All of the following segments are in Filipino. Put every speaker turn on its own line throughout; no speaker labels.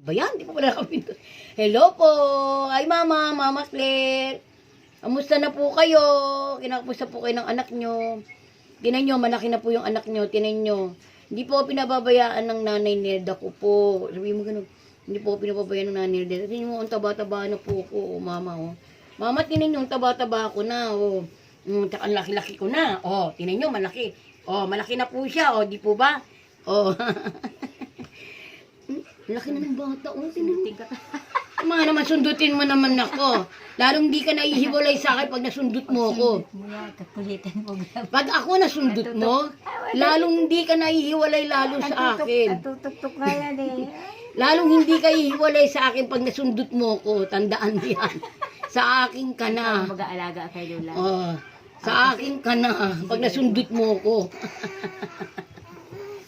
Ba yan? Di pa pala nakapindot. Hello po! Ay mama, Mama Claire. Kamusta na po kayo? Kinakamusta po kayo ng anak nyo? Tinan nyo, malaki na po yung anak nyo. Tinan nyo. Hindi po pinababayaan ng nanay Nelda ko po. Sabihin mo ganun. Hindi po pinababayaan ng nanay Nelda. Tinan mo, ang taba-taba na po ko, mama. Oh. Mama, tinan nyo, ang taba-taba ko na. Oh. Tsaka ang laki-laki ko na. Oh, tinan nyo, malaki. Oh, malaki na po siya. Oh, di po ba? Oh. Laki na ng bata. Oh, tinan mo. Mga naman, sundutin mo naman ako. Lalong di ka naihiwalay sa akin pag nasundot mo ako. Pag ako nasundot mo, lalong hindi ka naihiwalay lalo sa akin.
Tutok nga yan eh.
Lalong hindi ka ihiwalay sa akin pag nasundot mo ako. Tandaan yan. Sa akin ka na.
Mag-aalaga kay Lola.
Oh, sa akin ka na. Pag nasundot mo ako.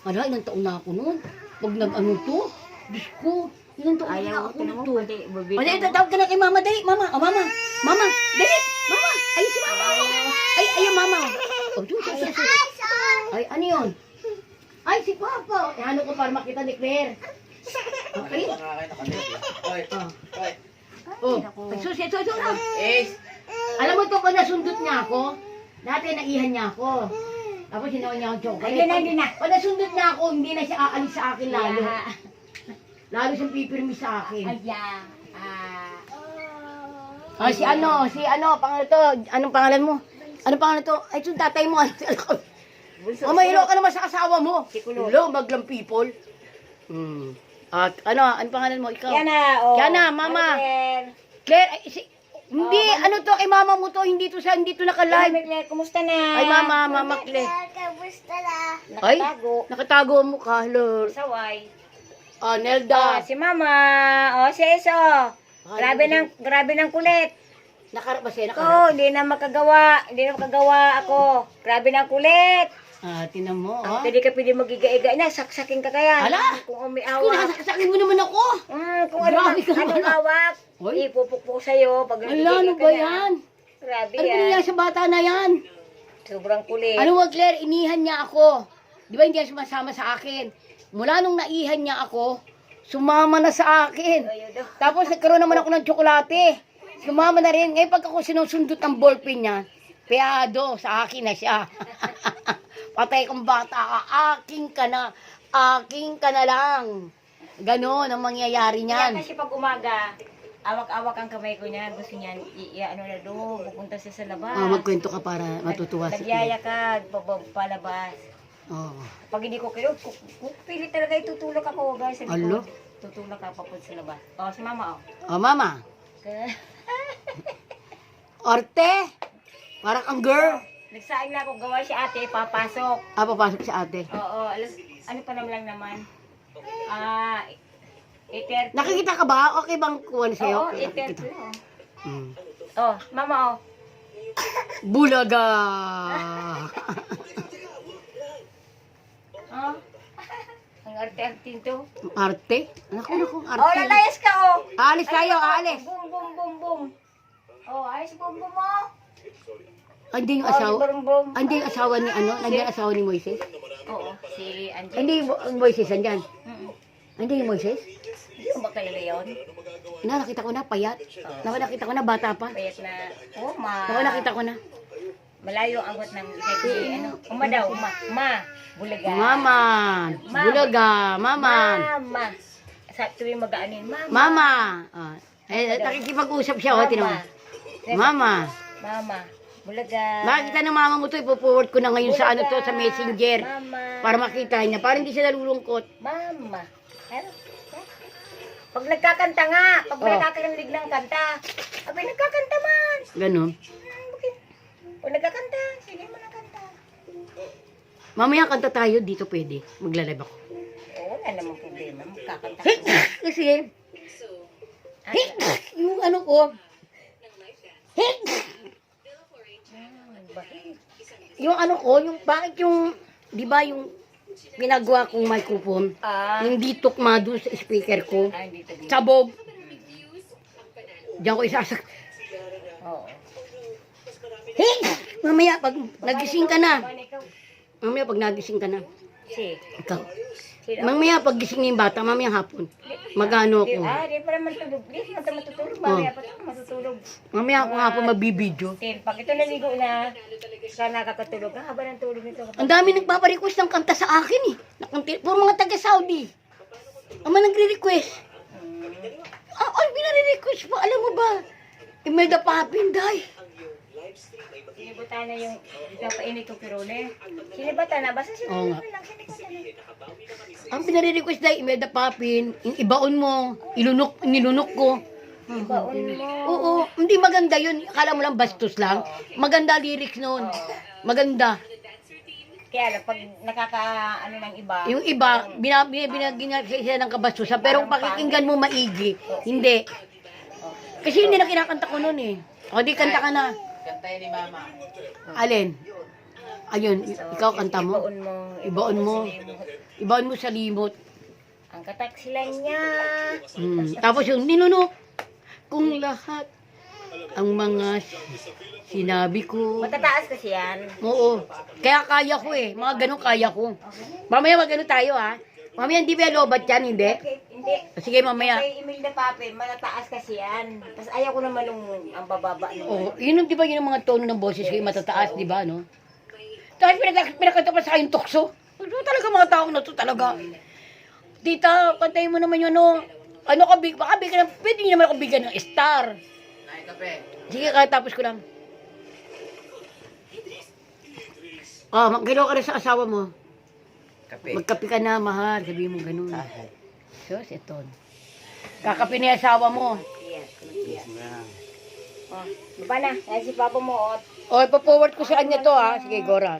Ala, ilang taon na ako noon. Pag nag-ano to, Diyos ko. Ilang taon na
Ayaw,
ako
tinan mo,
nito.
pati, bubita
O, dali,
mo.
tatawag ka na kay mama, dali. Mama, o mama. Mama, dali. Mama, ay si mama. Ay, mama. O, dun. Ay, ano yun? Ay, si Papa. Eh, ano ko para makita ni Claire? Okay? Oh, pagsusi, ito. Alam mo to, pag nasundot niya ako, dati naihan niya ako. Tapos hinawa niya akong chocolate.
Ay, hindi na.
Pag nasundot niya ako, hindi na siya aalis sa akin lalo. Lalo siyang pipirmi sa akin.
Aya.
Si pangalan to. Anong pangalan mo? Anong pangalan to? Ay, yung tatay mo. Mahilo ka naman sa asawa mo. Hello, maglang people. At anong pangalan mo? Ikaw? Kiana, mama. Claire, hindi, kay mama mo to, hindi to naka-live.
Claire, kumusta na?
Ay, mama Claire.
Kumusta na?
Ay,
Nakatago.
nakatago mo ka, Lord.
Saway.
Nelda.
Si Mama. Si Eso. Grabe ng kulit.
Nakarap ba siya?
Ko, hindi na makagawa ako. Grabe ng kulit.
Tinan mo,
Hindi ka pwede magiga-iga na, saksakin ka kaya.
Ala!
Kung
Kung
umiawak.
nakasaksakin mo naman ako.
Kung ano
Grabe ka
anong
naman.
awak,
Hoy.
ipupuk po sa'yo. Pag
Ala, ano ba yan?
Grabe
Ano ba
yan.
nangyari sa bata na yan?
Sobrang kulit.
Ano wag, Claire, inihan niya ako. Di ba hindi siya sumasama sa akin? Mula nung naihan niya ako, sumama na sa akin.
Ayun daw.
Tapos nagkaroon naman ako ng tsokolate. Sumama na rin. Ngayon pag ako sinusundot ang ballpen niya, peado, sa akin na siya. Patay kong bata ka, aking ka na lang. Ganon ang mangyayari
Kaya
niyan.
kasi pag umaga, awak-awak ang kamay ko niya. Gusto niya, ano na doon, pupunta siya sa labas.
Magkwento ka para matutuwa si
Nagyaya ka, palabas.
Oh.
Pag hindi ko kayo, pilit talaga itutulak ako, guys. Sabi
Alo?
ko, tutulak ka papunta sa labas. Si Mama,
Mama. Orte. Parang ang girl.
Nagsaing na ako, gawa si ate, papasok.
Papasok si ate.
Oo, ano pa naman naman? 8:30.
Nakikita ka ba? Okay bang kuwan sa'yo?
Oo, 8:30. Mama,
Bulaga.
Ang arte-arte to.
Arte? Naku, arte.
Lalayas ka,
Aalis tayo, aalis.
Boom, boom, boom, boom. Ayos, boom, boom, mo.
Hindi yung asawa.
Boom, boom.
Hindi yung asawa ni Nandiyan ang asawa ni Moises?
Oo, si Angie.
Hindi yung Moises andyan. Hindi yung Moises?
Hindi mo ba kayo yun?
Nakita ko na, payat. Nakita ko na, bata pa.
Payat na,
Nakita ko na.
malayo ang got ng uma daw, bulaga.
Mama. Bulaga. Mama.
Mama. Sa tuwing mag-aanin, Mama.
Mama. Nakikipag-usap siya, tinan mo. Mama.
Mama. Bulaga.
Nakita ng mama mo to, ipo-forward ko na ngayon sa
Bulaga.
sa messenger.
Mama.
Para makita niya, para hindi siya nalulungkot.
Mama. Pag nagkakanta nga, pag nakakarinig ng kanta, abay nagkakanta man.
Ganon.
Pag nagkakanta, sige mo ng kanta.
Mamaya kanta tayo, dito pwede. Maglalib ako.
Wala namang problema, magkakanta.
Kasi, yung ano ko, yung ano ko, bakit yung, di ba yung pinagawa kong microphone, hindi tukma doon sa speaker ko,
Dito.
sabog, diyan ko isasak.
Oo.
Mamaya, pag nagising ka na,
Si.
Ikaw.
Sino?
Mamaya pag gising yung bata, mamaya hapon. Magano ako.
Di pa naman tulog. Di naman matutulog. Mamaya pa tayo matutulog.
Mamaya ako hapon mabibidyo.
Pag ito naligo na, saka nakakatulog. Haba ng tulog nito.
Ang dami nagpaparequest ng kanta sa akin eh. Puro mga taga-Saudi. Ang mga nagre-request. Ano binare-request mo? Alam mo ba? Imelda Papinday.
Sinibutan na yung papainit ko pirone. Sinibutan na. Basta
Oo nga.
sinibutan lang. Sinibutan na.
Ang pinare-request dahil Imelda Papin, yung ibaon mo, nilunok ko.
Baon mo.
Oo, hindi maganda yun. Akala mo lang bastos lang. Maganda lyrics noon. Maganda.
Kaya lang, pag ano ng iba.
Yung iba, binagyan siya ng kabastusan. Pero kung pakikinggan mo maigi, hindi. Kasi hindi na kinakanta ko noon eh. O di kanta ka na.
Kantay ni Mama.
Alin? Ayun, ikaw kanta mo.
Baon mo.
Ibaon mo. Ibaon mo sa limot.
Ang kataksilan niya.
Tapos yung ninunok kung lahat ang mga sinabi ko.
Matataas kasi yan.
Oo. Kaya kaya ko eh. Mga ganun kaya ko. Mamaya mag-ano tayo ha. Mamaya hindi ba lobat yan, hindi?
Okay, hindi.
Sige mamaya.
Kay Imelda Pape, matataas kasi yan. Tapos ayaw ko naman ang bababa.
Oo. Yun yung, di ba yun ang mga tono ng boses ko yung matataas, di ba, no? Tapos pinakanta pa sa akin tukso. Ano talaga mga tao na to talaga? Tita, kantayin mo naman yun, no? Ano ka, baka bigyan, pwede nyo naman ako bigyan ng star.
Nay, kape.
Sige, tapos ko lang. Magkilo ka rin sa asawa mo.
Kape.
Magkape ka na, mahal. Sabihin mo ganun. Sus, ito. Kakape ni asawa mo.
Yes. Oh, baba na. Yan si Papa mo.
O, ipa-forward ko sa kanya to, ha. Sige, Gora.